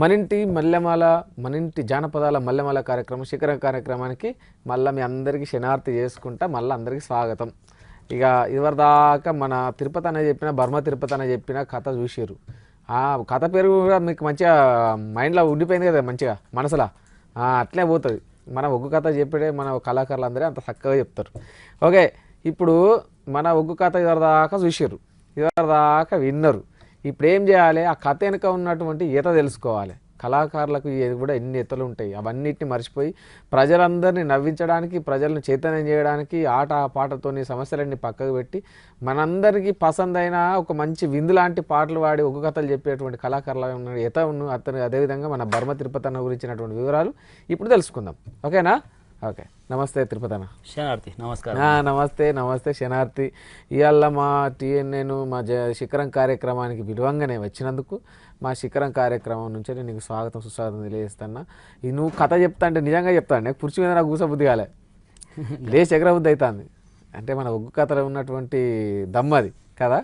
మనింటి జానపదాల మల్లెమాల కార్యక్రమం శిఖరం కార్యక్రమానికి మళ్ళీ మీ అందరికీ శనార్థి చేసుకుంటా మళ్ళీ అందరికీ స్వాగతం. ఇక ఇదివరదాకా మన తిరుపతి అనే చెప్పిన బర్మ తిరుపతి అనే చెప్పిన కథ చూసిర్రు. ఆ కథ పేరు కూడా మీకు మంచిగా మైండ్లో ఉండిపోయింది కదా, మంచిగా మనసులో అట్లే పోతుంది. మన ఒగ్గు కథ చెప్పే మన కళాకారులు అందరూ అంత చక్కగా చెప్తారు. ఓకే, ఇప్పుడు మన ఒగ్గు కథ ఇదివరదాకా చూసిర్రు, ఇదివరదాకా విన్నారు. ఇప్పుడు ఏం చేయాలి? ఆ కథ వెనుక ఉన్నటువంటి ఈత తెలుసుకోవాలి. కళాకారులకు కూడా ఎన్ని ఈతలు ఉంటాయి, అవన్నిటిని మర్చిపోయి ప్రజలందరినీ నవ్వించడానికి, ప్రజలను చైతన్యం చేయడానికి ఆట పాటతోని సమస్యలన్నీ పక్కకు పెట్టి మనందరికీ పసందైన ఒక మంచి విందు లాంటి పాటలు పాడి ఒగ్గు కథలు చెప్పేటువంటి కళాకారులు ఉన్న ఈతను అతను అదేవిధంగా మన బర్మ తిరుపతి అన్న గురించినటువంటి వివరాలు ఇప్పుడు తెలుసుకుందాం. ఓకేనా? ఓకే, నమస్తే తిరుపతి అన్న. శనార్థి నమస్కారం. నమస్తే శనార్థి. ఇవాళ మా టీఎన్ఏను మా శిఖరం కార్యక్రమానికి విలువంగానే వచ్చినందుకు మా శిఖరం కార్యక్రమం నుంచి నేను నీకు స్వాగతం సుస్వాగతం తెలియజేస్తున్నా. ఇది నువ్వు కథ చెప్తా అంటే నిజంగా చెప్తాను, నాకు కుర్చీ మీద నాకు కూసబుద్ధి కాలే, లేచి ఎగరబుద్ధి అవుతుంది. అంటే మన ఒగ్గు కథలో ఉన్నటువంటి దమ్మది కదా,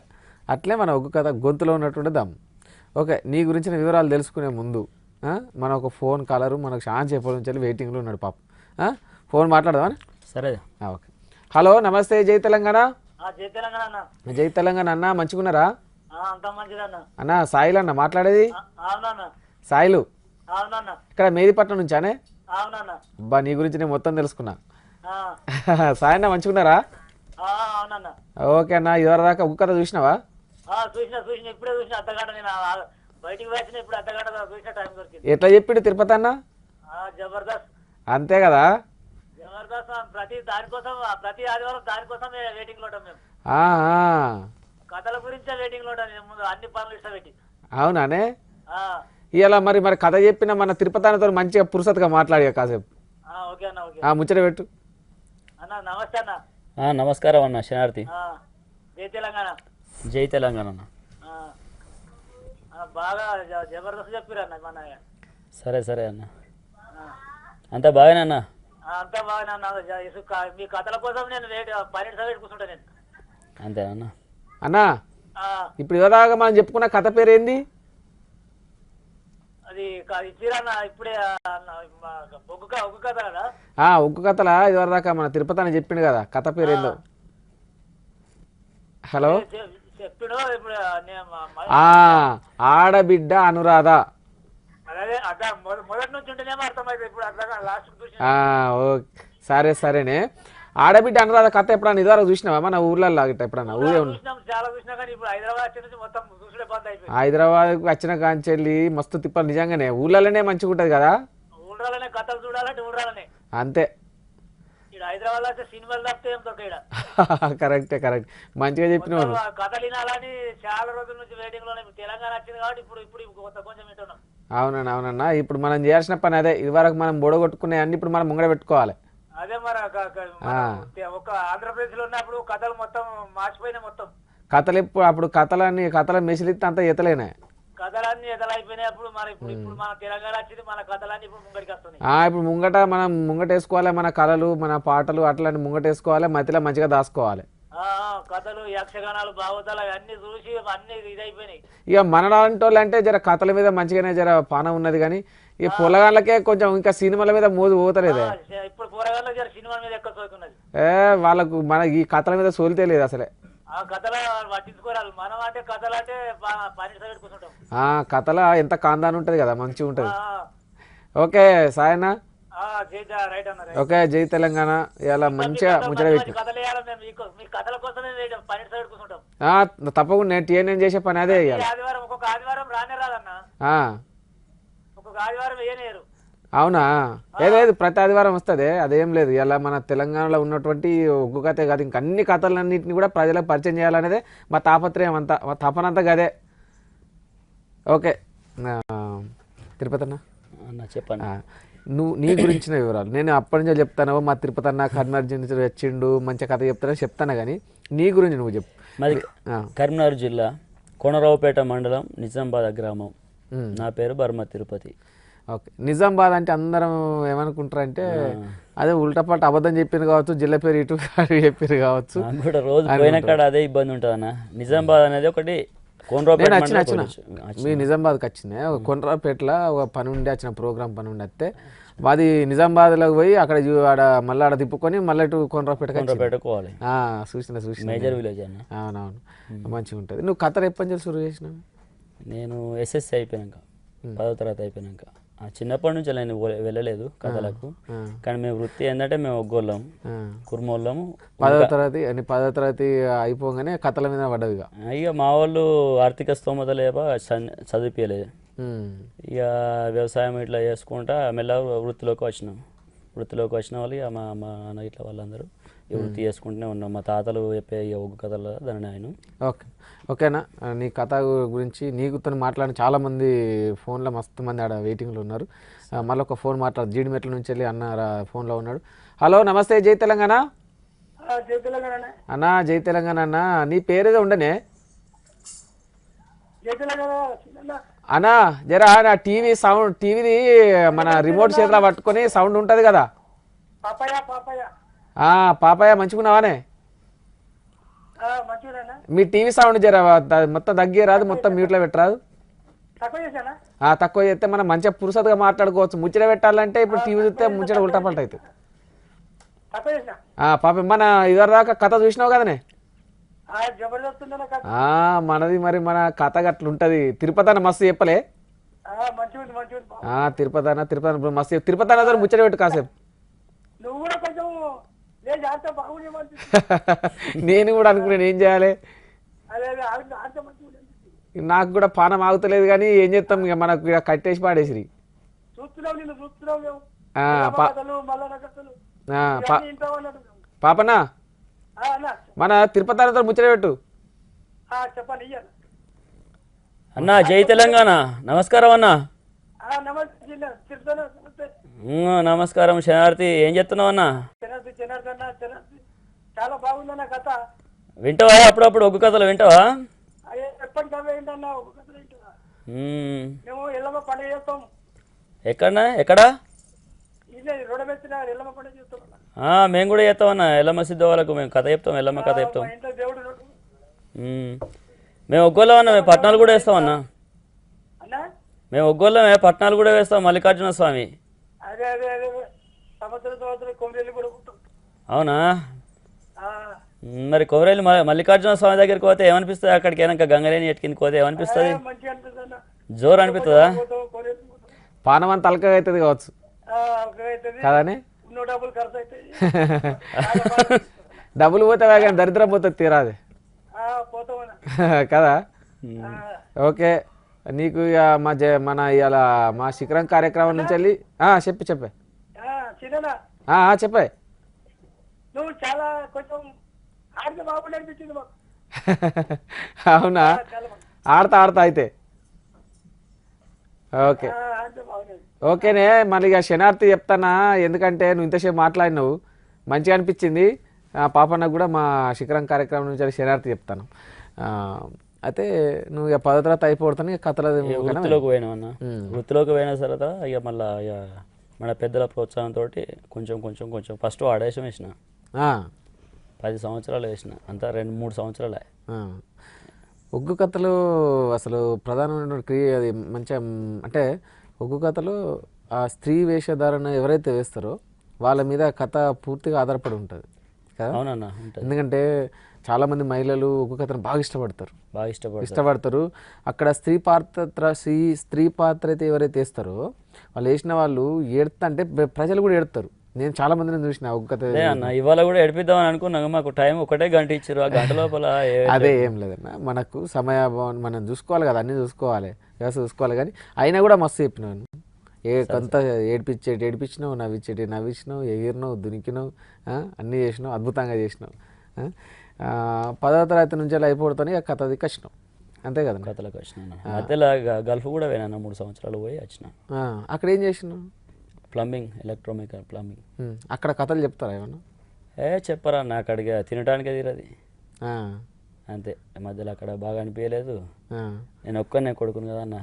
అట్లే మన ఒగ్గు కథ గొంతులో ఉన్నటువంటి దమ్. ఓకే, నీ గురించిన వివరాలు తెలుసుకునే ముందు మన ఒక ఫోన్ కాలరు మనకు షాన్ చెప్పడం నుంచి వెయిటింగ్లో ఉన్నాడు పాప. ఫోన్ మాట్లాడదామా? సరే, ఓకే. హలో, నమస్తే. జై తెలంగాణ. జై తెలంగాణ అన్న, మంచిగున్నారా అన్న? సాయిలు అన్న మాట్లాడేది. సాయిలు ఇక్కడ మేదిపట్నం నుంచానే. అబ్బా, నీ గురించి నేను మొత్తం తెలుసుకున్నా. సాయి అన్న మంచిగున్నారా? ఓకే అన్న, ఇదివరదాకా ఒగ్గు కథ చూసినావా? ఎట్లా చెప్పిండు తిరుపతి అన్న? అంతే కదా, ప్రతి ఆదివారం దానికోసం వెయిటింగ్ లో ఉంటాం మేము. కథల గురించే వెయిటింగ్ లో ఉంటాం ముందు అన్ని పనులు ఇష్టపెట్టి. అవునానే? ఇలా మరి కథ చెప్పిన మన తిరుపతి అన్నతో మంచిగా పురుసత్గా మాట్లాడి కాసేపు. ఓకే అన్న, ఓకే. ముచ్చట పెట్టు అన్న. నమస్తే అన్న. నమస్కారం అన్న శనార్థి. జై తెలంగాణ. జై తెలంగాణ అన్న. బాగా జబర్దస్త్ చెప్పారు అన్న మన. సరే సరే అన్న, అంతా బాగానే అన్న. అంతా బాగానే అన్న. మీ కథల కోసం నేను 12 సైడ్ కూర్చుంటా నేను. అంతేనా అన్నా? ఇప్పుడు ఇవదాకా మనం చెప్పుకున్న కథ పేరు ఏంది? అది ఇచ్చిరన్న ఇప్పుడే ఒగ్గు కథ కదా. ఒగ్గు కథలా ఇదివరదాకా మన తిరుపతి అని చెప్పిండు కదా, కథ పేరు ఏందో? హలో, చెప్పిడు ఇప్పుడు ఆడబిడ్డ అనురాధ. మొదటి నుంచి ఉంటేనేమో అర్థమైంది, ఇప్పుడు అట్లా లాస్ట్. ఓకే, సరేనే. ఆడబిడ్డ అనురాధ కథ ఎప్పుడన్నా ఇదివరకు చూసినావా మన ఊర్లలో? ఎప్పుడన్నా ఊరే హైదరాబాద్ వచ్చిన కాంచెల్లి మస్తు తిప్పలు నిజంగానే. ఊళ్ళలోనే మంచిగా ఉంటది కదా, కథలు చూడాలంటే ఊరాలనే. అంతే. హైదరాబాద్ సినిమాలు కరెక్ట్ మంచిగా చెప్పినావు. కథలు వినాలని చాలా రోజుల నుంచి వెయిటింగ్ లో. తెలంగాణ వచ్చింది కాబట్టి ఇప్పుడు కొంచెం వింటున్నాం. అవునన్నా, ఇప్పుడు మనం చేయాల్సిన పని అదే. ఇదివరకు మనం బొడగొట్టుకునే అన్ని ఇప్పుడు మనం ముంగడ పెట్టుకోవాలి. అదే మరి ఒక ఆంధ్రప్రదేశ్ లో ఉన్నప్పుడు కథలు మొత్తం మార్చిపోయినా. మొత్తం కథలు అప్పుడు కథల మెసిలిస్తే అంతా ఈతలేనే. కథలన్నీ ఎదలైపోయినాయి అప్పుడు. మరి ఇప్పుడు మన తెలంగాణ వచ్చింది, మన కథలన్నీ ఇప్పుడు ముంగడికి వస్తున్నాయి. ఇప్పుడు మనం ముంగటేసుకోవాలి, మన కళలు మన పాటలు అట్లా ముంగటేసుకోవాలి, మధ్యలో మంచిగా దాచుకోవాలి. కథలు యక్షగానాలు భావతాలు అన్ని చూసి అన్ని ఇదైపోయినాయి. ఇక మనలాంటి వాళ్ళు అంటే జర కథల మీద మంచిగానే జర పానం ఉన్నది, కానీ ఈ పొలగాళ్ళకే కొంచెం ఇంకా సినిమాల మీద మోజు పోతలేదే. ఇప్పుడు పొలగాళ్ళకి జర సినిమా మీద ఎక్కువ సోకున్నది. వాళ్ళకు మన ఈ కథల మీద సోలితే లేదు అసలే. కథల పట్టించుకోరాలి. మనం అంటే కథలు అంటే 12 సైడ్ కూర్చుంటాం. కథల ఎంత కాందాన్ని ఉంటది కదా, మంచిగా ఉంటది. ఓకే సాయన్న. ఓకే, జై తెలంగాణ. ఇలా మంచిగా ముచ్చట పెట్టి తప్పకుండా టీఎన్ఏ చేసే పని అదే. అవునా? ఏదేది ప్రతి ఆదివారం వస్తుంది, అదేం లేదు. ఇలా మన తెలంగాణలో ఉన్నటువంటి ఒగ్గు కథే కాదు, ఇంక అన్ని కథలన్నింటినీ కూడా ప్రజలకు పరిచయం చేయాలనేదే మా తాపత్రయం అంతా, మా తపనంతా గదే. ఓకే తిరుపతి అన్న చెప్పండి, నీ గురించిన వివరాలు. నేను అప్పటి నుంచో చెప్తాను, మా తిరుపతి అన్న కరీంనగర్ నుంచి వచ్చిండు మంచి కథ చెప్తాను కానీ నీ గురించి నువ్వు చెప్పు. మాది కరీంనగర్ జిల్లా కోనరావుపేట మండలం నిజామాబాద్ గ్రామం. నా పేరు బర్మ తిరుపతి. ఓకే, నిజామాబాద్ అంటే అందరం ఏమనుకుంటారంటే అదే ఉల్టపాటు అబద్ధం చెప్పింది కావచ్చు, జిల్లా పేరు ఇటు చెప్పారు కావచ్చు. కూడా రోజు పోయిన కాడ అదే ఇబ్బంది ఉంటుంది అన్న. నిజామాబాద్ అనేది ఒకటి కోనరావుపేట నేను మండలం వచ్చిన పోలీసు. మీ నిజామాబాద్కి వచ్చిన కొనరాపేటలో ఒక పని ఉండి వచ్చిన ప్రోగ్రామ్ పని ఉండి వస్తే మాది నిజామాబాద్లోకి పోయి అక్కడ ఆడ మళ్ళీ ఆడ తిప్పుకొని మళ్ళీ ఇటు కొనరాపేటకి వచ్చిన. కోనరావుపేట పోవాలి. చూసిన మేజర్ విలేజ్ అన్న. అవునవును మంచిగా ఉంటుంది. నువ్వు కథలు ఎప్పటి నుంచి షురు చేసినావు? నేను ఎస్ఎస్సి అయిపోయాక 10వ తరగతి అయిపోయాక చిన్నప్పటి నుంచి నేను వెళ్ళలేదు కథలకు. కానీ మేము వృత్తి ఏంటంటే మేము ఒగ్గోళ్ళం కుర్మోళ్ళము. 10వ తరగతి అయిపోగానే కథల మీద పడ్డది ఇక మా వాళ్ళు ఆర్థిక స్తోమత లేక చదివించలేదు. ఇక వ్యవసాయం ఇట్లా చేసుకుంటా మెల్లగా వృత్తిలోకి వచ్చిన వాళ్ళు ఇక మా నాన్న ఇట్లా వాళ్ళందరూ ఈ వృత్తి చేసుకుంటూనే ఉన్నాం. మా తాతలు చెప్పే ఒగ్గు కథలు దాని ఆయన. ఓకేనా? నీ కథ గురించి నీకుతో మాట్లాడిన చాలామంది ఫోన్లో మస్తు మంది ఆడ వెయిటింగ్లో ఉన్నారు. మళ్ళీ ఒక ఫోన్ జీడిమెట్ల నుంచి వెళ్ళి అన్న ఫోన్లో ఉన్నాడు. హలో నమస్తే, జై తెలంగాణ అన్నా. జై తెలంగాణ అన్న. నీ పేరేదో ఉండనే అన్నా? జరా నా టీవీది మన రిమోట్ చేతిలో పట్టుకొని సౌండ్ ఉంటుంది కదా. పాపయ్య మంచుకున్నావానే? మీ టీవీ సౌండ్ జర మొత్తం తగ్గిరాదు, మొత్తం మ్యూట్లో పెట్టరాదు. తక్కువ చేస్తే మనం మంచిగా పురుసతగా మాట్లాడుకోవచ్చు. ముచ్చట పెట్టాలంటే ఇప్పుడు టీవీ చూస్తే ముచ్చట ఉల్టా పల్ట అవుతుంది. పాప మన ఇదివరదాకా కథ చూసినావు కదనే? మనది మరి మన కథ గట్లుంటది. తిరుపతి అన్న మస్తు చెప్పలే. తిరుపతి మస్తు. తిరుపతి అన్న ముచ్చట పెట్టు కాసేపు. నేను కూడా అనుకున్నాను ఏం చేయాలి. నాకు కూడా పానం ఆగుతలేదు కానీ ఏం చేస్తాం, ఇక మనకు కట్టేసి పాడేసి. పాపనా మన తిరుపతి అన్నతో ముచ్చట పెట్టు. అన్నా జై తెలంగాణ. నమస్కారం అన్నా. నమస్కారం శనార్థి. ఏం చెప్తున్నావు అన్నా? చాలా బాగుందన్న కథ. వింటావా? అప్పుడప్పుడు ఒగ్గు కథలు వింటావా? ఎక్కడన్నా? ఎక్కడా? మేము కూడా చేస్తామన్నా. ఎల్లమ్మ సిద్ధ వాళ్ళకు మేము కథ చెప్తాం. ఎల్లమ్మ కథ చెప్తాం. మేము ఒగ్గోళ్ళమన్నా. మేము పట్నాలు కూడా వేస్తామన్నా. మేము ఒగ్గోళ్ళమే, పట్నాలు కూడా వేస్తాం. మల్లికార్జున స్వామి. అవునా? మరి కొమరేలి మల్లికార్జున స్వామి దగ్గరికి పోతే ఏమనిపిస్తుంది? అక్కడికి వెనక గంగరేని ఎట్టుకింది పోతే ఏమనిపిస్తుంది? జోరు అనిపిస్తుందా? పానం అంత అలకగా అవుతుంది కావచ్చు కదని. డబ్బులు పోతే కానీ దరిద్రం పోతుంది తీరాది కదా. ఓకే, నీకు ఇక మన ఇవాళ మా శిఖరం కార్యక్రమం నుంచి వెళ్ళి చెప్పే చెప్పే. నువ్వు చాలా కొంచెం ఆడితే బాగుండి అనిపించింది మాకు. అవునా? ఆడతా అయితే. ఓకే ఓకేనే. మళ్ళీ ఇక శనార్థి చెప్తానా, ఎందుకంటే నువ్వు ఇంతసేపు మాట్లాడినావు మంచిగా అనిపించింది. పాపన్నకు కూడా మా శిఖరం కార్యక్రమం నుంచి శనార్థి చెప్తాను. అయితే నువ్వు ఇక 10వ తరగతి అయిపోతాను కథల వృత్తిలోకి పోయినావు అన్న. వృత్తిలోకి పోయిన తర్వాత ఇక మళ్ళీ ఇక మన పెద్దల ప్రోత్సాహంతో కొంచెం ఫస్ట్ ఆడేసం వేసిన. 10 సంవత్సరాలు వేసిన. అంతా 2-3 సంవత్సరాలే. ఒగ్గు కథలు అసలు ప్రధానమైన అది మంచిగా అంటే ఒగ్గు కథలు ఆ స్త్రీ వేషధారణ ఎవరైతే వేస్తారో వాళ్ళ మీద కథ పూర్తిగా ఆధారపడి ఉంటుంది కదా. అవునన్నా. ఎందుకంటే చాలామంది మహిళలు ఒగ్గు కథను బాగా ఇష్టపడతారు. అక్కడ స్త్రీ పాత్ర అయితే ఎవరైతే వేస్తారో వాళ్ళు వేసిన వాళ్ళు అంటే ప్రజలు కూడా ఏడుతారు. నేను చాలా మందిని చూసిన ఒగ్గు కథ. ఇవాళ కూడా ఏడిపిద్దామని అనుకున్నాను. మాకు టైం ఒకటే గంట ఇచ్చారు. ఆ గంట లోపల అదే ఏం లేదన్న, మనకు సమయాభావం మనం చూసుకోవాలి కదా, అన్నీ చూసుకోవాలి, వ్యవస్థ చూసుకోవాలి. కానీ అయినా కూడా మస్తు చెప్పినాను. కొంత ఏడిపించినావు, నవ్వించినావు, ఎగిరినావు, దునికినావు, అన్నీ చేసినావు, అద్భుతంగా చేసినావు. 10వ తరగతి నుంచి అలా అయిపోతాను కథది కష్టం అంతే కదా. కథలకు వచ్చిన మధ్యలో గల్ఫ్ కూడా పోయినా 3 సంవత్సరాలు పోయి వచ్చిన. అక్కడ ఏం చేసినావు? Plumbing, electromechanical plumbing. అక్కడ కథలు చెప్తారా ఏమన్నా? చెప్పరా నా అక్కడికి తినడానికే తీరది అంతే. మధ్యలో అక్కడ బాగా అనిపించలేదు. నేను ఒక్కనే కొడుకును కదా అన్న.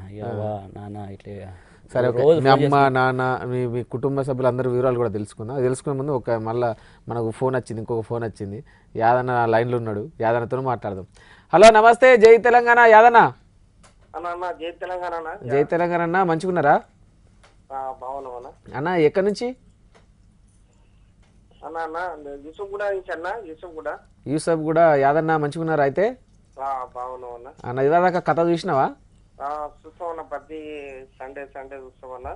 నాన్న ఇట్లా సరే, మీ అమ్మ నాన్న మీ కుటుంబ సభ్యులందరూ వివరాలు కూడా తెలుసుకునే ముందు మళ్ళీ మనకు ఫోన్ వచ్చింది, ఇంకొక ఫోన్ వచ్చింది. యాదన్న లైన్లో ఉన్నాడు, యాదన్నతో మాట్లాడదాం. హలో నమస్తే, జై తెలంగాణ యాదన్న. అన్న జై తెలంగాణ అన్న. జై తెలంగాణ అన్న, మంచిగున్నారా బాగున్నాం అన్న. అన్న ఎక్కడి నుంచి? అన్న యూసఫ్ కూడా నుంచి అన్న. యూసఫ్ కూడా యాదన్న, మంచిగున్నారా అయితే? బాగున్నాం అన్న. అన్న ఇదాకా కథ చూసినావా? చూస్తాం అన్న, ప్రతి సండే చూస్తాం అన్న.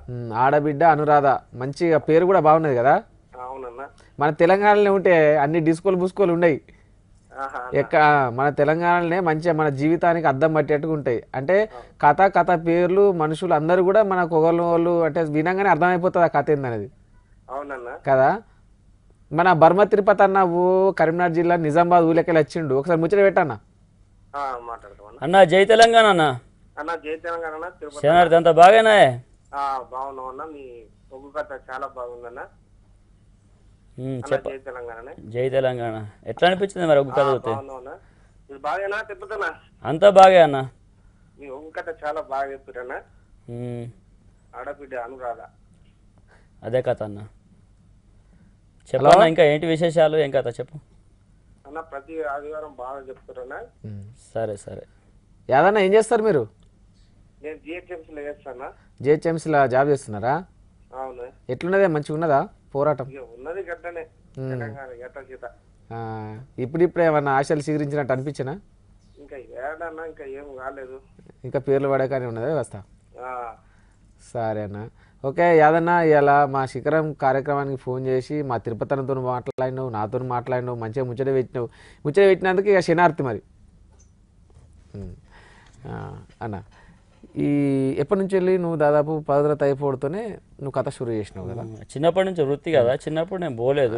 ఆడబిడ్డ అనురాధ, మంచిగా పేరు కూడా బాగున్నది కదా. అవునన్న. మన తెలంగాణలో ఉంటే అన్ని డిస్కోలు బుస్కోలు ఉన్నాయి. మన తెలంగాణలోనే మంచిగా మన జీవితానికి అద్దం పట్టేట్టుగా ఉంటాయి. అంటే కథ పేర్లు మనుషులు అందరూ కూడా మనకు ఒకళ్ళు అంటే వినంగానే అర్థమైపోతుంది ఆ కథ ఏందనేది. అవునన్న కదా. మన బర్మ తిరుపతి అన్న కరీంనగర్ జిల్లా నిజామాబాద్ ఊళ్ళకెళ్ళి వచ్చిండు, ఒకసారి ముచ్చట పెట్టన్నా. మాట్లాడతాం అన్న. జై తెలంగాణ అన్న. అన్న. జై తెలంగాణ అన్న. శనార్థి అంతా బాగానే? బాగున్నాం అన్న. మీ ఒగ్గు కథ చాలా బాగుందన్న. చెప్ప. జై తెలంగాణ. జై తెలంగాణ. ఎట్లా అనిపించింది మరి ఒగ్గు కథ చూస్తే? బాగా తిప్పుతున్నా. అంతా బాగా అన్న. మీ ఒగ్గు కథ చాలా బాగా చెప్పారన్న. ఆడబిడ్డ అనురాధ. అదే కథ అన్న. చెప్పన్నా, ఇంకా ఏంటి విశేషాలు, ఏం కథ చెప్పు అన్న. ప్రతి ఆదివారం బాగా చెప్తారన్నా. సరే. యాదన్న ఏం చేస్తారు మీరు? నేను జిహెచ్ఎంసీలో చేస్తానా. జిహెచ్ఎంసీలో జాబ్ చేస్తున్నారా? అవును. ఎట్లున్నదే, మంచిగా ఉన్నదా పోరాటం? ఉన్నది గట్టనే తెలంగాణ గట్ట చేత. ఇప్పుడిప్పుడే ఏమన్నా ఆశలు స్వీకరించినట్టు అనిపించినా? ఇంకా ఏడన్నా, ఇంకా ఏం కాలేదు. ఇంకా పేర్లు పడేకానే ఉన్నదా వ్యవస్థ? సరే అన్న. ఓకే యాదన్న, ఇలా మా శిఖరం కార్యక్రమానికి ఫోన్ చేసి మా తిరుపతి అన్నతో మాట్లాడినావు, నాతో మాట్లాడినావు, మంచిగా ముచ్చట పెట్టినందుకు ఇక శనార్థి మరి అన్న. ఈ ఎప్పటి నుంచి వెళ్ళి నువ్వు దాదాపు 10 తరగతి అయిపోవడంతోనే నువ్వు కథ షురూ చేసినావు కదా? చిన్నప్పటి నుంచి వృత్తి కదా. చిన్నప్పుడు నేను పోలేదు.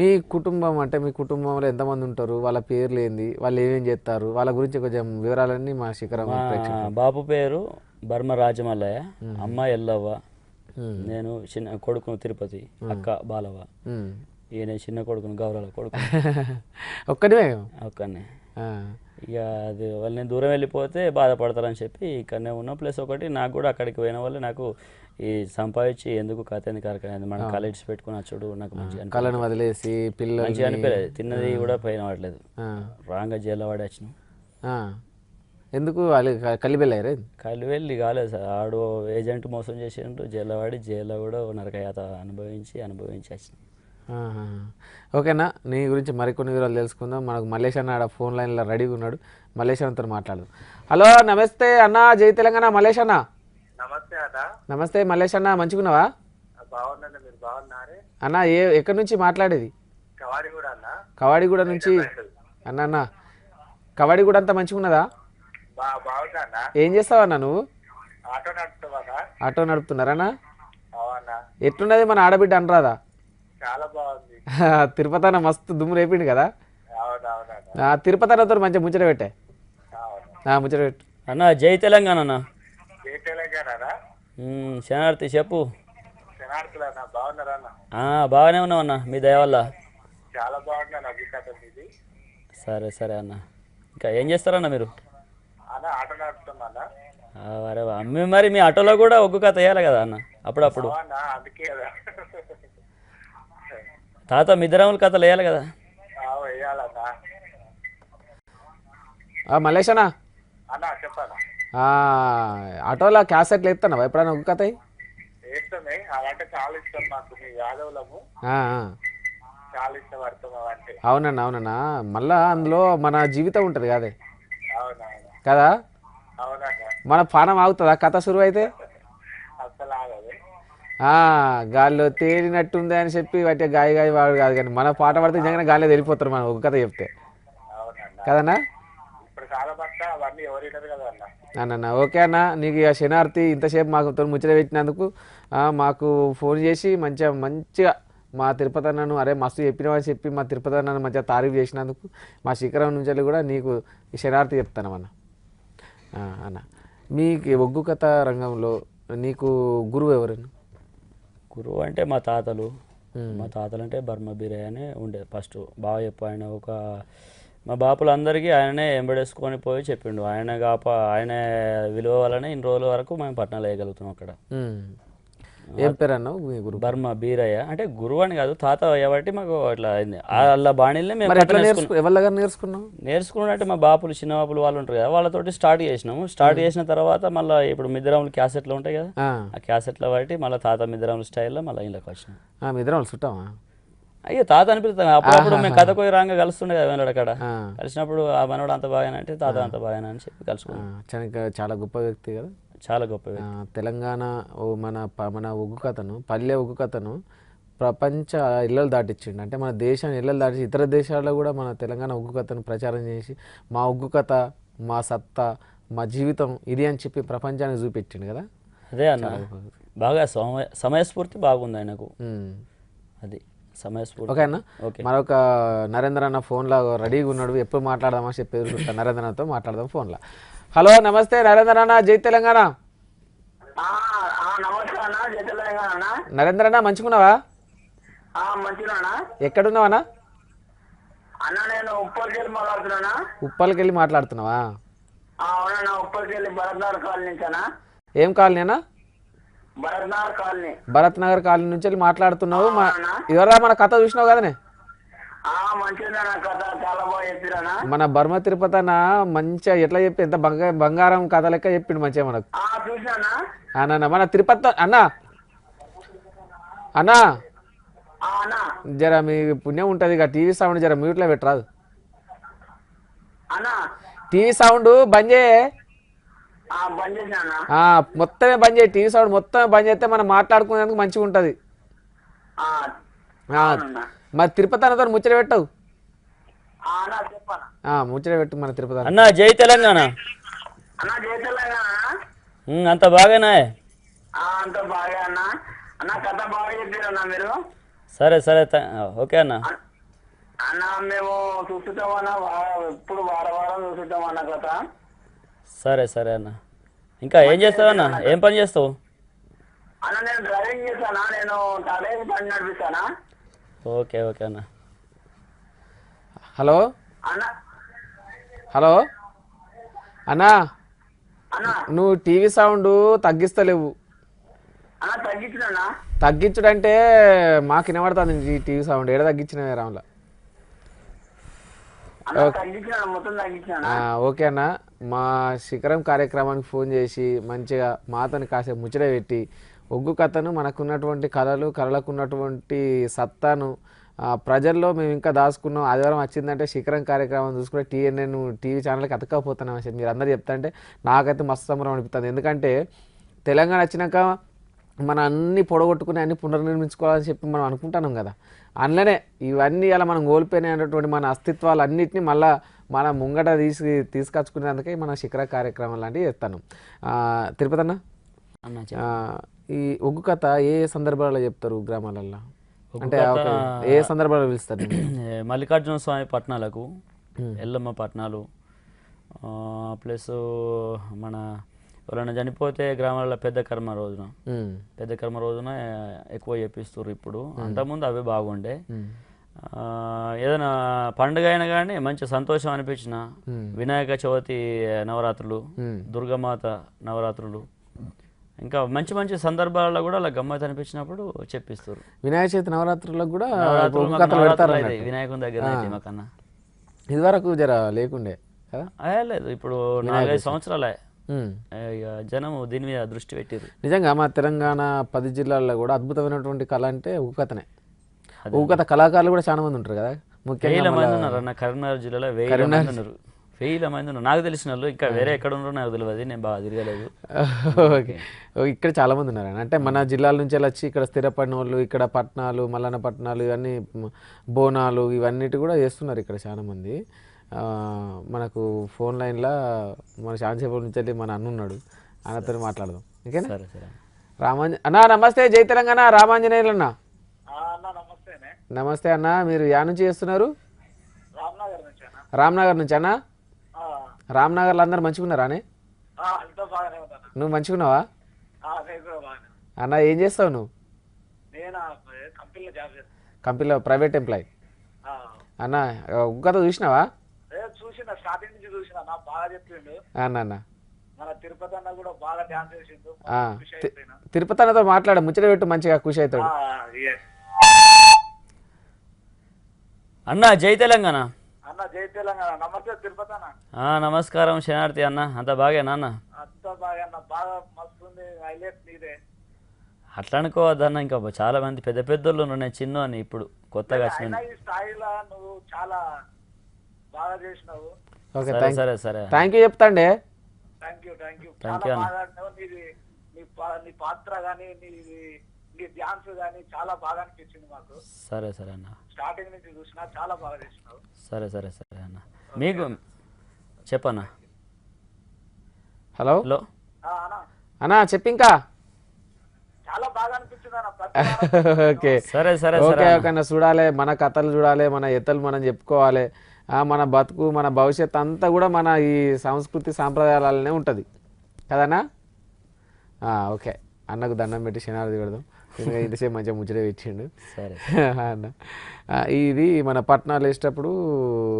మీ కుటుంబం అంటే మీ కుటుంబంలో ఎంతమంది ఉంటారు, వాళ్ళ పేర్లు ఏంది, వాళ్ళు ఏమేం చేస్తారు, వాళ్ళ గురించి కొంచెం వివరాలన్నీ మా శిఖరం. బాబు పేరు బర్మ రాజమల్లయ్య, అమ్మ ఎల్లవ్వ, నేను చిన్న కొడుకును తిరుపతి, అక్క బాలవ్వ, ఈయన చిన్న కొడుకును గౌరవ కొడుకు. ఒక్కనే. ఇక అది వాళ్ళు నేను దూరం వెళ్ళిపోతే బాధపడతారని చెప్పి ఇక్కడనే ఉన్నాం. ప్లస్ ఒకటి నాకు కూడా అక్కడికి పోయిన వాళ్ళు నాకు ఈ సంపాదించి ఎందుకు కథ ఎందుకు కరకనేది మనం కాలేజ్ పెట్టుకుని వచ్చాడు నాకు మంచిగా కళను వదిలేసి పిల్లలు మంచిగా అనిపించలేదు. తిన్నది కూడా పైన పడలేదు. రాంగా జైల్లో పడి వచ్చినాం. ఎందుకు కలిబెళ్ళారు? కలివెళ్ళి కాలేదు సార్. ఆడు ఏజెంట్ మోసం చేసిండు, జైల్లో పడి జైల్లో కూడా నరకయాత అనుభవించి వచ్చినాం. ఓకేనా, నీ గురించి మరికొన్ని వివరాలు తెలుసుకుందాం. మనకు మల్లేష్ అన్న ఆడ ఫోన్ లైన్లో రెడీగా ఉన్నాడు, మల్లేష్ అన్నతో మాట్లాడదాం. హలో నమస్తే అన్న, జై తెలంగాణ మల్లేష్ అన్న. నమస్తే అన్న. నమస్తే మల్లేష్ అన్న, మంచిగున్నావా? బాగున్నాను, మీరు బాగున్నారే అన్న. ఎక్కడి నుంచి మాట్లాడేది? కవాడిగూడ అన్న. కవాడిగూడ నుంచి అన్న. కవాడిగూడ అంతా మంచిగున్నదా? బాగుందా? ఏం చేస్తావన్నా నువ్వు? ఆటో నడుపుతావా? ఆటో నడుపుతున్నారన్నా? ఎట్లున్నది మన ఆడబిడ్డ అనరాదా? చాలా బాగుంది. తిరుపతి అన్న మస్తు దుమ్ము రేపిండు కదా. తిరుపతి అన్నతో మంచిగా ముచ్చట పెట్టే. ముచ్చట పెట్టు అన్న. జై తెలంగాణ అన్న. జై తెలంగాణ. శనార్థి చెప్పు. బాగున్నారా? బాగానే ఉన్నాం అన్న, మీ దయ వల్ల. చాలా బాగున్నా. సరే అన్న. ఇంకా ఏం చేస్తారన్న మీరు? ఆటో నడుపుతున్నా. అరే మరి మీ ఆటోలో కూడా ఒగ్గు కథ వేయాలి కదా అన్న అప్పుడప్పుడు. తాత మిద్దరాముల కథలు వేయాలి కదా. మల్లేష్ అన్న, ఆటోలో క్యాసెట్లు ఎత్తాను ఎప్పుడైనా ఒగ్గు కథ? అవునన్నా. మళ్ళా అందులో మన జీవితం ఉంటుంది కదే కదా. మన పానం ఆగుతుందా కథ సురువు అయితే? గాల్లో తేలినట్టుంది అని చెప్పి వాటి గాయ వాడు కాదు, కానీ మన పాట పడితే నిజంగానే గాలిలో వెళ్ళిపోతారు మనం ఒక కథ చెప్తే కదన్నా. అన్న ఓకే అన్న, నీకు ఇక శనార్థి ఇంతసేపు మాకు ముచ్చట పెట్టినందుకు, మాకు ఫోన్ చేసి మంచిగా మా తిరుపతి అన్నను అరే మస్తు చెప్పినామని చెప్పి మా తిరుపతి అన్నను మంచిగా తారీఫ్ చేసినందుకు మా శిఖరం నుంచి కూడా నీకు ఈ శనార్థి చెప్తాను అన్న. అన్న మీకు ఒగ్గు కథ రంగంలో నీకు గురువు ఎవరన్నా? గురువు అంటే మా తాతలు అంటే బర్మ బీరయ్య అని ఉండే ఫస్ట్ బాగా చెప్పు. ఆయన మా బాపులందరికీ ఆయననే ఎంబడేసుకొని పోయి చెప్పిండు. ఆయన విలువ వల్లనే ఇన్ని రోజుల వరకు మేము పట్టణాలు వేయగలుగుతాం అక్కడ. ఏం పేరు అన్నావు మీ గురువు? బర్మ బీరయ్య అంటే గురువు అని కాదు, తాత కాబట్టి మాకు అట్లా అయింది. అలా బాణీలనే మేము మరి కథ ఎట్లా ఎవరి దగ్గర నేర్చుకున్నావు? నేర్చుకున్నట్టే మా బాపులు చిన్న బాపులు వాళ్ళు ఉంటారు కదా, వాళ్ళతోటి స్టార్ట్ చేసినాము. స్టార్ట్ చేసిన తర్వాత మళ్ళీ ఇప్పుడు మిద్దరాములు క్యాసెట్లు ఉంటాయి కదా, ఆ క్యాసెట్ల బట్టి మళ్ళీ తాత మిద్దరాములు స్టైల్లో మళ్ళీ ఇంట్లోకి వచ్చినాం. మీ ఇద్దరం వాళ్ళు చుట్టామా? అయ్యో తాత అనిపిస్తాం అప్పుడప్పుడు మేము కథ పోయి రాంగా కలుస్తుండే కదా వెనడు అక్కడ. కలిసినప్పుడు ఆ మనోడు అంత బాగానే అంటే తాత అంత బాగానే అని చెప్పి కలుసుకున్నాం. చాలా గొప్ప వ్యక్తి కదా, చాలా గొప్ప తెలంగాణ మన ఉగ్గు కథను, పల్లె ఉగ్గు కథను ప్రపంచ ఇళ్ళలు దాటిచ్చిండు. అంటే మన దేశాన్ని ఇళ్ళలు దాటించి ఇతర దేశాల్లో కూడా మన తెలంగాణ ఉగ్గు కథను ప్రచారం చేసి మా ఉగ్గు కథ, మా సత్తా, మా జీవితం ఇది అని చెప్పి ప్రపంచానికి చూపెట్టిండు కదా. అదే అన్న బాగా సమయస్ఫూర్తి బాగుంది ఆయనకు. అది సమయస్ఫూర్తి. ఓకే అన్న, మరొక నరేంద్ర అన్న ఫోన్లో రెడీగా ఉన్నాడు, ఎప్పుడు మాట్లాడదామని చెప్పి ఎదుర్కొంటాను. నరేంద్ర అన్నతో మాట్లాడదాం ఫోన్లో. హలో నమస్తే నరేంద్ర అన్న, జై తెలంగాణ. నరేంద్ర అన్న మంచిగున్నావా? ఎక్కడున్నావా? ఉప్పల్కి వెళ్ళి మాట్లాడుతున్నావా? ఏం కాలనీ అన్న? భరత్ నగర్ కాలనీ నుంచి వెళ్ళి మాట్లాడుతున్నావు. ఇవరా మన కథ చూసినావు కదనే? మన బర్మ తిరుపతి అన్న మంచిగా ఎట్లా చెప్పి ఎంత బంగారం కథ లెక్క చెప్పిండు మంచిగా మనకు. అన్న మన తిరుపతి అన్న అన్నా జర మీ పుణ్యం ఉంటుంది ఇక టీవీ సౌండ్ జర మ్యూట్లో పెట్టరాదు. టీవీ సౌండ్ బంద్ చేయ, మొత్తమే బంద్ చేయి. టీవీ సౌండ్ మొత్తమే బంద్ చేస్తే మనం మాట్లాడుకునేందుకు మంచిగా ఉంటుంది. మరి తిరుపతి అన్నతో ముచ్చట పెట్టవు? ముచ్చట పెట్టు మన తిరుపతి అన్న. జై తెలంగాణ. అంత బాగానా? సరే సరే ఓకే అన్న. మేము చూస్తామన్నా, ఇప్పుడు వారం చూస్తామన్నా కథ. సరే సరే అన్న. ఇంకా ఏం చేస్తావు అన్న? ఏం పని చేస్తావు అన్న? నేను డ్రైవింగ్ చేస్తానా, నేను టాటా బండి నడిపిస్తానా. ఓకే ఓకే అన్న. హలో హలో అన్నా, నువ్వు టీవీ సౌండ్ తగ్గిస్తలేవు. తగ్గించుడంటే మాకు వినబడుతుంది ఈ టీవీ సౌండ్. ఏడ తగ్గించిన రాముల? ఓకే అన్న, మా శిఖరం కార్యక్రమానికి ఫోన్ చేసి మంచిగా మాతోని కాసేపు ముచ్చట పెట్టి ఒగ్గు కథను, మనకున్నటువంటి కళలకు ఉన్నటువంటి సత్తాను ప్రజల్లో మేము ఇంకా దాచుకున్నాం. ఆదివారం వచ్చిందంటే శిఖరం కార్యక్రమం చూసుకుంటే TNN టీవీ ఛానల్కి అతకపోతున్నాం అని చెప్పి మీరు అందరూ చెప్తాంటే నాకైతే మస్తు సంబరం అనిపిస్తుంది. ఎందుకంటే తెలంగాణ వచ్చినాక మనం అన్నీ పొడగొట్టుకుని అన్నీ పునర్నిర్మించుకోవాలని చెప్పి మనం అనుకుంటున్నాం కదా. అందులోనే ఇవన్నీ అలా మనం కోల్పోయినాయి అనేటువంటి మన అస్తిత్వాలు అన్నింటినీ మళ్ళీ మన ముంగట తీసుకొచ్చుకునేందుకే మన శిఖర కార్యక్రమం లాంటివి చేస్తాను. తిరుపతి అన్న, ఈ ఒగ్గు కథ ఏ సందర్భాలలో చెప్తారు గ్రామాలలో? అంటే ఏ సందర్భాలలో పిలుస్తారు? మల్లికార్జున స్వామి పట్నాలకు, ఎల్లమ్మ పట్నాలు, ప్లస్ మన ఎవరైనా చనిపోతే గ్రామాలలో పెద్ద కర్మ రోజున ఎక్కువ చేపిస్తారు. ఇప్పుడు అంతకుముందు అవే బాగుండే. ఏదైనా పండుగ అయినా కానీ మంచి సంతోషం అనిపించిన వినాయక చవితి నవరాత్రులు, దుర్గామాత నవరాత్రులు, ఇంకా మంచి మంచి సందర్భాలలో కూడా అలా గమ్మత్ అనిపించినప్పుడు చెప్పిస్తారు. వినాయక చవితి నవరాత్రులకు కూడా వినాయకుని దగ్గర మాకన్నా ఇదివరకు జర లేకుండే కదా? లేదు, ఇప్పుడు 4-5 సంవత్సరాలే జనం దీని మీద దృష్టి పెట్టారు. నిజంగా మా తెలంగాణ 10 జిల్లాల్లో కూడా అద్భుతమైనటువంటి కళ అంటే ఉగ్గు కథనే. ఉగ్గు కథ కళాకారులు కూడా చాలా మంది ఉంటారు కదా. ముఖ్యంగా 1000 మంది ఉన్నారు అన్న కరీంనగర్ జిల్లాలో. 1000 మంది ఉన్నారు. 1000 మంది ఉన్నారు నాకు తెలిసిన వాళ్ళు. ఇంకా వేరే ఎక్కడ ఉన్నారో నాకు తెలియదు, నేను బాగా తిరగలేదు. ఓకే, ఇక్కడ చాలా మంది ఉన్నారు. అంటే మన జిల్లాల నుంచి వచ్చి ఇక్కడ స్థిరపడిన వాళ్ళు, ఇక్కడ పట్టణాలు, మల్లన్న పట్టణాలు, ఇవన్నీ బోనాలు ఇవన్నిటి కూడా చేస్తున్నారు ఇక్కడ చాలా మంది. మనకు ఫోన్ లైన్లో మన శాంతిసేపటి నుంచి వెళ్ళి మన అన్న ఉన్నాడు, ఆయనతో మాట్లాడదాం. ఓకేనా? సరే సరే. అన్నా నమస్తే, జై తెలంగాణ. రామాంజనేయులు అన్న. నమస్తే అన్న, మీరు యా నుంచి చేస్తున్నారు? రామ్నగర్ నుంచి అన్న. రామ్నగర్లో అందరు మంచిగున్నారా అనే? నువ్వు మంచిగున్నావా అన్న? ఏం చేస్తావు నువ్వు? కంపెనీలో ప్రైవేట్ ఎంప్లాయీ అన్న. ఒక్క చూసినావా? చూసిన స్టార్టింగ్ నుంచి చూసిన, బాగా చెప్పిండు అన్న. మన తిరుపతి అన్న కూడా బాగా డాన్స్ చేసిండు. ఆ, ఖుషి అయిపోయినా. తిరుపతి అన్నతో మాట్లాడ ముచ్చట పెట్టు మంచిగా ఖుషి అవుతాడు. yes. అన్న జై తెలంగాణ. అన్న జై తెలంగాణ. నమస్తే తిరుపతి అన్న. నమస్కారం శనార్థి అన్న, అంత బాగేనా అన్న? అంతా బాగా అన్న, బాగా మస్తు ఉంది. హైలైట్ నీదే. అట్లా అనుకోవద్దన్న, ఇంకా చాలా మంది పెద్ద పెద్దోళ్ళు ఉన్నారు, నేను చిన్న అని ఇప్పుడు కొత్తగా వచ్చిన. అయినా ఈ స్థాయిలో నువ్వు చాలా బాగా చేసినావు. ఓకే, సరే సరే సరే థ్యాంక్ యూ చెప్తాండే. థ్యాంక్ యూ Thank you చాలా అన్న. బాగా ఆడినావు. నీ పాత్ర కానీ నీ డ్యాన్స్ కానీ చాలా బాగా అనిపించింది మాకు. సరే సరే అన్న, స్టార్టింగ్ నుంచి చూసినా చాలా బాగా చేసినావు. సరే సరే సరే అన్న. మీకు చెప్పన్నా. హలో హలో అన్న అన్నా చెప్పు ఇంకా. చాలా బాగా అనిపించింది అన్న. ప్రతి వారం ఓకే సరే సరే సరే ఓకే ఓకే అన్న, చూడాలి మన కథలు, చూడాలి మన ఎత్తలు మనం చెప్పుకోవాలి. మన బతుకు మన భవిష్యత్ అంతా కూడా మన ఈ సంస్కృతి సాంప్రదాయాలనే ఉంటుంది కదన్నా. ఓకే అన్నకు దండం పెట్టి శనార్థి పెడదాం, ఎందుకంటే ఇంతసేపు మంచిగా ముచ్చట పెట్టిండు. సరే అన్న ఇది మన పట్టణాలు వేసేటప్పుడు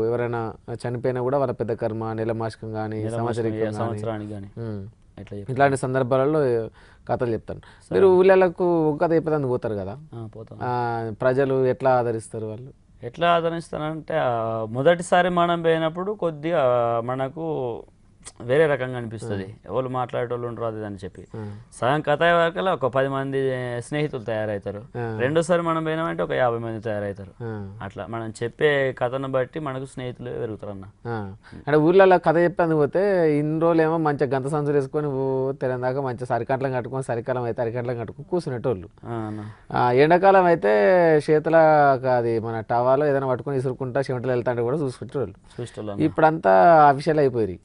ఎవరైనా చనిపోయినా కూడా వాళ్ళ పెద్ద కర్మ, నెలమాసికం కానీ సంవత్సరానికి కానీ ఇట్లా చెప్పి ఇట్లాంటి సందర్భాలలో కథలు చెప్తాను. మీరు ఊళ్ళకు ఒక కథ చెప్పేదానికి పోతారు కదా, పోతాం. ప్రజలు ఎట్లా ఆదరిస్తారు వాళ్ళు? ఎట్లా ఆదరిస్తానంటే మొదటిసారి మనం పోయినప్పుడు కొద్దిగా మనకు వేరే రకంగా అనిపిస్తుంది, ఎవరు మాట్లాడేటోళ్ళు ఉండరు అది అని చెప్పి. సగం కథ వరకల్లా ఒక 10 మంది స్నేహితులు తయారవుతారు. రెండోసారి మనం పోయినామంటే ఒక 50 మంది తయారవుతారు. అట్లా మనం చెప్పే కథను బట్టి మనకు స్నేహితులు పెరుగుతారు అన్న. అంటే ఊళ్ళలో కథ చెప్పేందుకు పోతే ఇన్ని రోజులు ఏమో మంచిగా గంత సంచులు వేసుకొని తెలంగాక మంచిగా సరికట్లం కట్టుకొని, సరికాలం అయితే అరికట్లం కట్టుకొని కూర్చునేటోళ్ళు. ఎండాకాలం అయితే చేతుల అది మన టవాలో ఏదైనా పట్టుకొని ఇసురుకుంటా చెమటలు వెళ్తాంటే కూడా చూసుకుంటేవాళ్ళు. చూసేటోళ్ళు ఇప్పుడంతా అఫీషియల్ అయిపోయి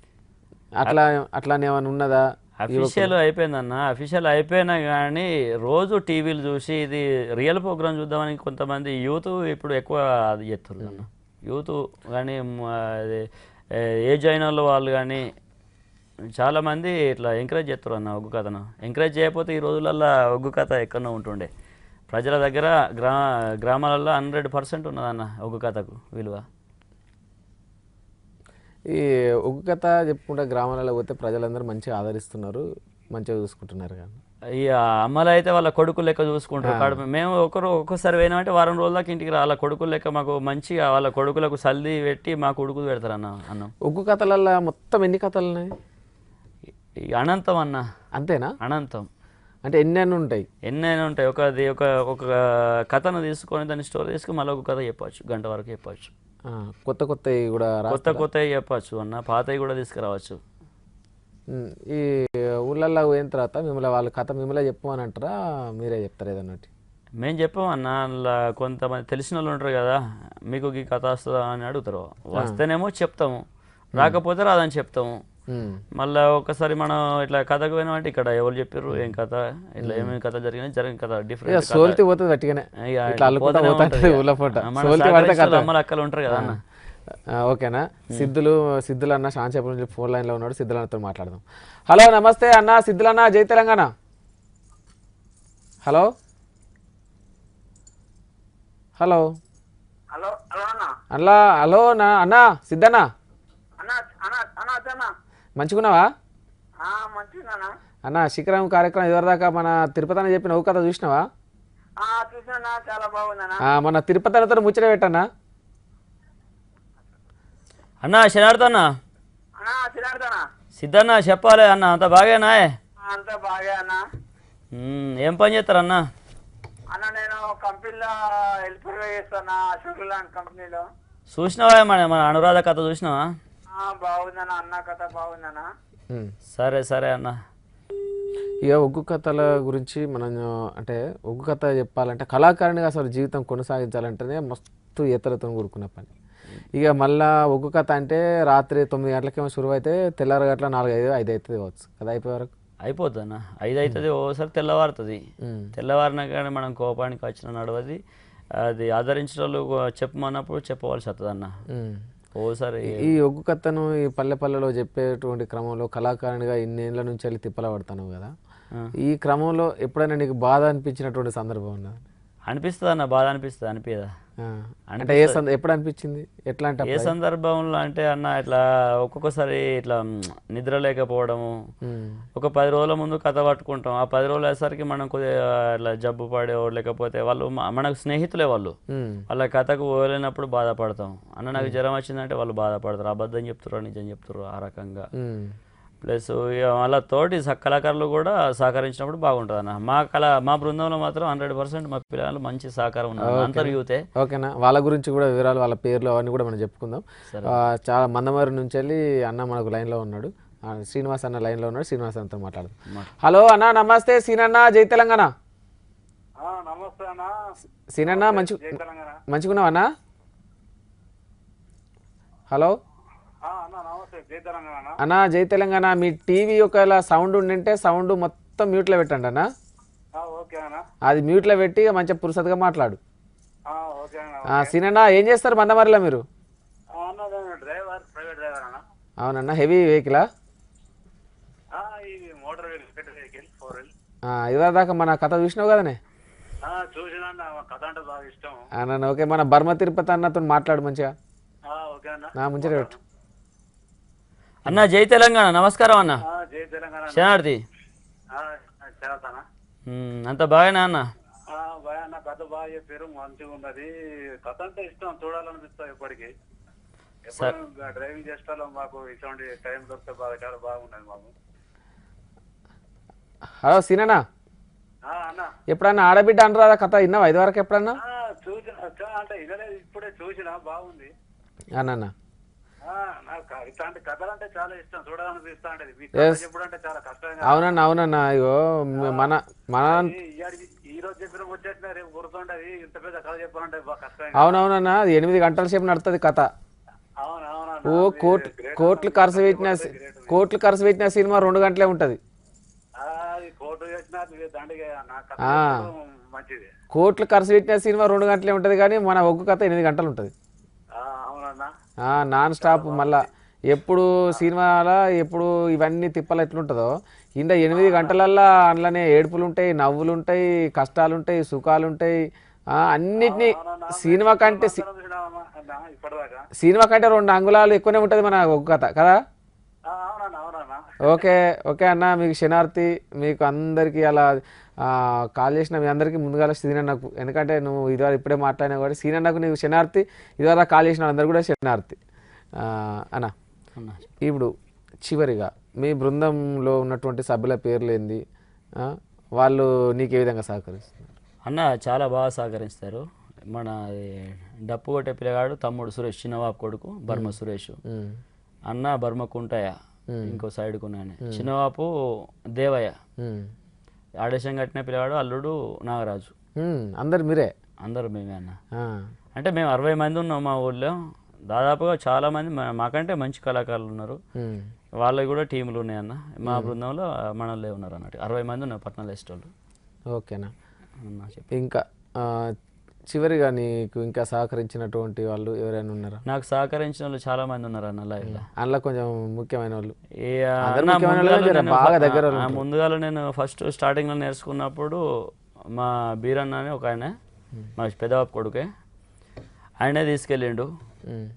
అట్లానే ఏమైనా ఉన్నదా? అఫీషియల్ అయిపోయిందన్న. అఫీషియల్ అయిపోయినా కానీ రోజు టీవీలు చూసి ఇది రియల్ ప్రోగ్రామ్ చూద్దామని కొంతమంది యూత్ ఇప్పుడు ఎక్కువ అది చేస్తారు అన్న. యూత్ కానీ ఏజ్ అయిన వాళ్ళు కానీ చాలామంది ఇట్లా ఎంకరేజ్ చేస్తారు అన్న ఒగ్గు కథను. ఎంకరేజ్ చేయకపోతే ఈ రోజులల్లో ఒగ్గు కథ ఎక్కడో ఉంటుండే. ప్రజల దగ్గర గ్రామాలలో 100% ఉన్నదన్న ఒగ్గు కథకు విలువ. ఈ ఒగ్గు కథ చెప్పుకుంటే గ్రామాలలో పోతే ప్రజలందరూ మంచిగా ఆదరిస్తున్నారు, మంచిగా చూసుకుంటున్నారు. కానీ ఈ అమ్మలు అయితే వాళ్ళ కొడుకు లెక్క చూసుకుంటారు. మేము ఒక్కోసారి పోయినామంటే వారం రోజుల దాకా ఇంటికి వాళ్ళ కొడుకుల లెక్క మాకు మంచిగా వాళ్ళ కొడుకులకు సల్ది పెట్టి మా కొడుకులు పెడతారు అన్నం. ఒగ్గు కథలలో మొత్తం ఎన్ని కథలు ఉన్నాయి? అనంతం అన్న. అంతేనా? అనంతం అంటే ఎన్ని ఉంటాయి? ఎన్నైనా ఉంటాయి. ఒక కథను తీసుకొని దాన్ని స్టోర్ చేసుకుని మళ్ళీ ఒక కథ చెప్పచ్చు, గంట వరకు చెప్పచ్చు. కొత్త కొత్తవి కూడా కొత్తవి చెప్పచ్చు అన్న, పాతవి కూడా తీసుకురావచ్చు. ఈ ఊళ్ళల్లో పోయిన తర్వాత మిమ్మల్ని వాళ్ళ కథ మిమ్మల్ని చెప్పమని అంటారా, మీరే చెప్తారు ఏదన్నా? మేము చెప్పామన్న. అలా కొంతమంది తెలిసిన వాళ్ళు ఉంటారు కదా, మీకు ఈ కథ వస్తుందా అని అడుగుతారు. వస్తేనేమో చెప్తాము, రాకపోతే రాదని చెప్తాము. మళ్ళీ ఒకసారి మనం ఇట్లా కథకు పోయినామంటే ఇక్కడ ఎవరు చెప్పారు ఏం కథ, ఇట్లా ఏమేమి కథ జరిగిన కథ డిఫరెంట్ సోల్తి పోతుంది అట్టుగానే. అమ్మలు అక్కలు ఉంటారు కదా అన్న. ఓకేనా? సిద్ధులు అన్న శాంతిసేపు నుంచి ఫోన్ లైన్లో ఉన్నాడు, సిద్ధులు అన్నతో మాట్లాడదాం. హలో నమస్తే అన్న, సిద్ధులు అన్న, జై తెలంగాణ. హలో హలో అలా హలో అన్న సిద్ధన్న, మంచిగున్నావా అన్న? శిఖరం కార్యక్రమం ఇదివరదాకా మన తిరుపతి అని చెప్పిన ఒక కథ చూసినావా? మన తిరుపతి అన్నతో ముచ్చట పెట్టన్నా. అన్న శనార్థన్న, సిద్ధన్న చెప్పాలి అన్న. అంత బాగేనా? ఏం పని చేస్తారు అన్న? నేను కంపెనీలో హెల్పర్ చేస్తాను, అశోక్ ల్యాండ్ కంపెనీలో. చూసినావా మన అనురాధ కథ చూసినావా? బాగుందన్నా, అన్న కథ బాగుందన్నా. సరే సరే అన్న. ఇక ఒగ్గు కథల గురించి మనం అంటే ఒగ్గు కథ చెప్పాలంటే కళాకారునిగా అసలు జీవితం కొనసాగించాలంటేనే మస్తు ఎత్తలతో కూడుకున్న పని. ఇక మళ్ళా ఒగ్గు కథ అంటే రాత్రి 9 గంటలకేమో షురువు అయితే తెల్లారి గట్ల 4, 5 అవుతుంది కావచ్చు కదా, అయిపోయే వరకు అయిపోద్ది అన్న. 5 అవుతుంది, ఓసారి తెల్లవారుతుంది. తెల్లవారిన కానీ మనం కోపానికి వచ్చిన నడవది. అది ఆదరించిన వాళ్ళు చెప్పమన్నప్పుడు చెప్పవలసి వస్తుంది అన్న. ఓసారి ఈ ఒగ్గు కథను ఈ పల్లెలో చెప్పేటువంటి క్రమంలో కళాకారునిగా ఇన్నేళ్ల నుంచి వెళ్ళి తిప్పల పడతాను కదా, ఈ క్రమంలో ఎప్పుడైనా నీకు బాధ అనిపించినటువంటి సందర్భం ఉన్నదా? అనిపిస్తుంది అన్న, బాధ అనిపిస్తుంది. అనిపించదా? అంటే ఎప్పుడు అనిపించింది, ఎట్లాంటి ఏ సందర్భంలో అంటే అన్న ఇట్లా ఒక్కొక్కసారి ఇట్లా నిద్ర లేకపోవడము, ఒక 10 రోజుల ముందు కథ పట్టుకుంటాం, ఆ 10 రోజులు అయ్యేసరికి మనం కొద్దిగా ఇట్లా జబ్బు పడేో లేకపోతే వాళ్ళు మనకు స్నేహితులే వాళ్ళు, వాళ్ళ కథకు పోలేనప్పుడు బాధపడతాం. అన్న నాకు జ్వరం వచ్చిందంటే వాళ్ళు బాధపడతారు, అబద్ధం చెప్తారు నిజం చెప్తారు ఆ రకంగా. ప్లస్ వాళ్ళ తోటి కళాకారులు కూడా సహకరించినప్పుడు బాగుంటుంది అన్న. మా బృందంలో మాత్రం 100% మా పిల్లలు మంచి సహకారం ఉన్నారు, అందరు యూతే. ఓకేనా, వాళ్ళ గురించి కూడా వివరాలు, వాళ్ళ పేర్లు అవన్నీ కూడా మనం చెప్పుకుందాం. చాలా మందమరి నుంచి వెళ్ళి అన్న మనకు లైన్లో ఉన్నాడు, శ్రీనివాస్ అన్న లైన్లో ఉన్నాడు, శ్రీనివాస్ అన్నతో మాట్లాడదాం. హలో అన్న, నమస్తే. సీనన్న, జై తెలంగాణ. నమస్తే అన్న. సీనన్న మంచిగున్నావా అన్న? హలో అన్నా, జై తెలంగాణ. మీ టీవీ ఒకవేళ సౌండ్ ఉండింటే సౌండ్ మొత్తం మ్యూట్లో పెట్టండి అన్న. అది మ్యూట్లో పెట్టి మంచిగా పురుసతగా మాట్లాడు. సీనన్న, ఏం చేస్తారు మందమరిలో మీరు? అవునన్నా, హెవీ వెహికలా? ఇదివరకు దాకా మన కథ చూసినావు కదనే? అన్న ఓకే, మన బర్మ తిరుపతి అన్నతో మాట్లాడు మంచిగా, ముంచే పెట్టు. అన్న జై తెలంగాణ. నమస్కారం అన్న. శనార్థి అంత బాగానే అన్న? కథ బాగా చెప్పారు, మంచిగా ఉన్నది. కథ అంటే ఇష్టం, చూడాలనిపిస్తాం ఎప్పటికీ. డ్రైవింగ్ చేస్తాలో మాకు ఇటువంటి టైం దొరికితే బాగా చాలా బాగున్నది మాకు. హలో సీనన్నా, ఎప్పుడన్నా ఆడబిడ్డ అనరాదా కథ విన్నావా ఇదివరకు ఎప్పుడన్నా? చూసిన అంటే వినలేదు, ఇప్పుడే చూసిన, బాగుంది అన్న. ఇట్లాంటి కథలు అంటే చాలా ఇష్టం, చూడాలనిపిస్తా ఉంటది. చెప్పడంటే చాలా కష్టంగా. అవునన్నా అవునన్నా, ఇగో మన మన ఈ రోజు చెప్పిన వచ్చేసిన రేపు గుర్తుంటది, ఇంత పెద్ద కథ చెప్పాలంటే బాగా కష్టంగా. అవునవునన్నా, అది 8 గంటల సేపు నడుతుంది కథ. ఓ కోట్లు ఖర్చు పెట్టిన సినిమా 2 గంటలే ఉంటది. కోట్లు ఖర్చు పెట్టిన సినిమా 2 గంటలే ఉంటది, కానీ మన ఒగ్గు కథ 8 గంటలు ఉంటది నాన్ స్టాప్. మళ్ళా ఎప్పుడు సినిమాలో ఎప్పుడు ఇవన్నీ తిప్పలు ఎట్లుంటుందో, ఇంత 8 గంటలల్లో అందులోనే ఏడుపులు ఉంటాయి, నవ్వులు ఉంటాయి, కష్టాలు ఉంటాయి, సుఖాలు ఉంటాయి, అన్నిటినీ సినిమా కంటే 2 అంగుళాలు ఎక్కువనే ఉంటుంది మన ఒగ్గు కథ కదా. ఓకే ఓకే అన్న, మీకు శనార్థి, మీకు అందరికీ అలా కాల్ చేసిన మీ అందరికీ ముందుగా సీనన్నకు, ఎందుకంటే నువ్వు ఇదివరకు ఇప్పుడే మాట్లాడినా కూడా సీనన్నకు నీకు శనార్థి, ఇదివరకు కాల్ చేసిన అందరు కూడా శనార్థి అన్న. ఇప్పుడు చివరిగా మీ బృందంలో ఉన్నటువంటి సభ్యుల పేర్లు ఏంది, వాళ్ళు నీకు ఏ విధంగా సహకరిస్తారు? అన్న చాలా బాగా సహకరిస్తారు. మన డప్పు కొట్టే పిల్లగాడు తమ్ముడు సురేష్, చిన్నవాపు కొడుకు బర్మ సురేష్, అన్న బర్మ కుంటయ్య, ఇంకో సైడ్కు ఉన్నాను చిన్నవాపు దేవయ్య, ఆడేశం కట్టిన పిల్లవాడు అల్లుడు నాగరాజు. అందరు మీరే? అందరు మేమే అన్న. అంటే మేము 60 మంది ఉన్నాం మా ఊళ్ళో, దాదాపుగా చాలా మంది మాకంటే మంచి కళాకారులు ఉన్నారు, వాళ్ళకి కూడా టీములు ఉన్నాయన్న. మా బృందంలో మనోళ్ళే ఉన్నారు అన్నట్టు 60 మంది ఉన్నారు పట్నాల ఎస్టోళ్ళు. ఓకేనా. ఇంకా చివరిగా నీకు ఇంకా సహకరించినటువంటి వాళ్ళు ఎవరైనా ఉన్నారా? నాకు సహకరించిన వాళ్ళు చాలా మంది ఉన్నారు అన్న లైవ్లో. అందులో కొంచెం ముఖ్యమైన వాళ్ళు ముందుగా నేను ఫస్ట్ స్టార్టింగ్లో నేర్చుకున్నప్పుడు మా బీరన్న అని ఒక ఆయన, మా పెదవాపు కొడుకే, ఆయనే తీసుకెళ్ళిండు.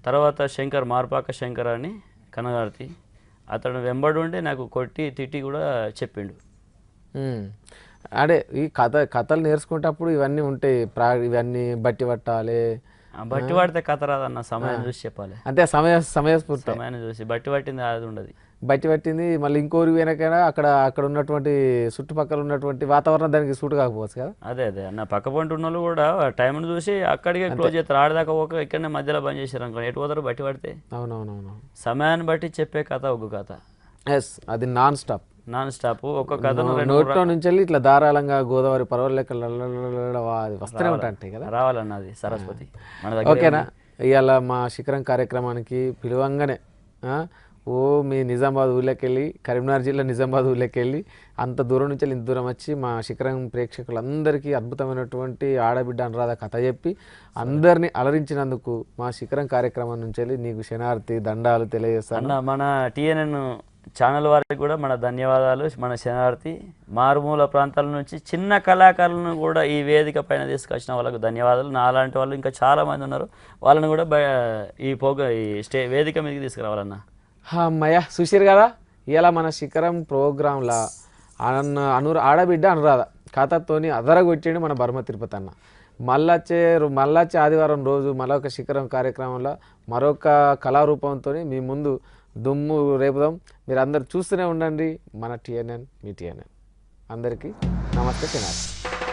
తర్వాత శంకర్, మార్పాక శంకర్ అని కనగార్తి, అతను వెంబడి ఉండి నాకు కొట్టి తిట్టి కూడా చెప్పిండు. అదే ఈ కథలు నేర్చుకునేటప్పుడు ఇవన్నీ ఉంటాయి, ఇవన్నీ బట్టి పట్టాలి, బట్టి పడితే కథ రాదన్న, సమయం చూసి చెప్పాలి అంతే. సమయాన్ని చూసి బట్టి పట్టింది అది ఉండదు, బట్టి పట్టింది మళ్ళీ ఇంకోరి వెనకైనా అక్కడ ఉన్నటువంటి చుట్టుపక్కల ఉన్నటువంటి వాతావరణం దానికి సూట్ కాకపోవచ్చు కదా. అదే అన్న, పక్క పంట ఉన్న వాళ్ళు కూడా టైంను చూసి అక్కడికే క్లోజ్ చేస్తారు, ఆడదాకా ఒక ఇక్కడనే మధ్యలో బంద్ చేశారు అనుకో, ఎటు పోతారు బట్టి పడితే. అవునవునవును, సమయాన్ని బట్టి చెప్పే కథ ఒగ్గు కథ. ఎస్, అది నాన్ స్టాప్ ఒక్క కథ నోట్లో నుంచి వెళ్ళి ఇట్లా ధారాళంగా గోదావరి పర్వాల లెక్క వస్తూనే ఉంటాయి కదా. రావాలన్నది సరస్వతి. ఓకేనా. ఇవాళ మా శిఖరం కార్యక్రమానికి పిలువంగానే మీ నిజామాబాద్ ఊళ్ళోకి వెళ్ళి, కరీంనగర్ జిల్లా నిజామాబాద్ ఊళ్ళోకి వెళ్ళి అంత దూరం నుంచి ఇంత దూరం వచ్చి మా శిఖరం ప్రేక్షకులందరికీ అద్భుతమైనటువంటి ఆడబిడ్డ అనురాధ కథ చెప్పి అందరినీ అలరించినందుకు మా శిఖరం కార్యక్రమం నుంచి వెళ్ళి నీకు శనార్థి దండాలు తెలియజేస్తాను. మన TNN ఛానల్ వారికి కూడా మన ధన్యవాదాలు. మన శనార్థి మారుమూల ప్రాంతాల నుంచి చిన్న కళాకారులను కూడా ఈ వేదిక పైన తీసుకొచ్చిన వాళ్ళకు ధన్యవాదాలు. నాలాంటి వాళ్ళు ఇంకా చాలామంది ఉన్నారు, వాళ్ళని కూడా ఈ వేదిక మీదకి తీసుకురావాలన్న. అమ్మయ్య చూసిరు కదా, ఇలా మన శిఖరం ప్రోగ్రాంలా ఆడబిడ్డ అనురాధ కథతోని అదరగొట్టిండు మన బర్మ తిరుపతి అన్న. మళ్ళొచ్చే ఆదివారం రోజు మరొక శిఖరం కార్యక్రమంలో మరొక కళారూపంతో మీ ముందు దుమ్ము రేపుదాం. మీరు అందరు చూస్తూనే ఉండండి మన టిఎన్ఎన్, మీ టిఎన్ఎన్. అందరికీ నమస్తే. శనార్థి.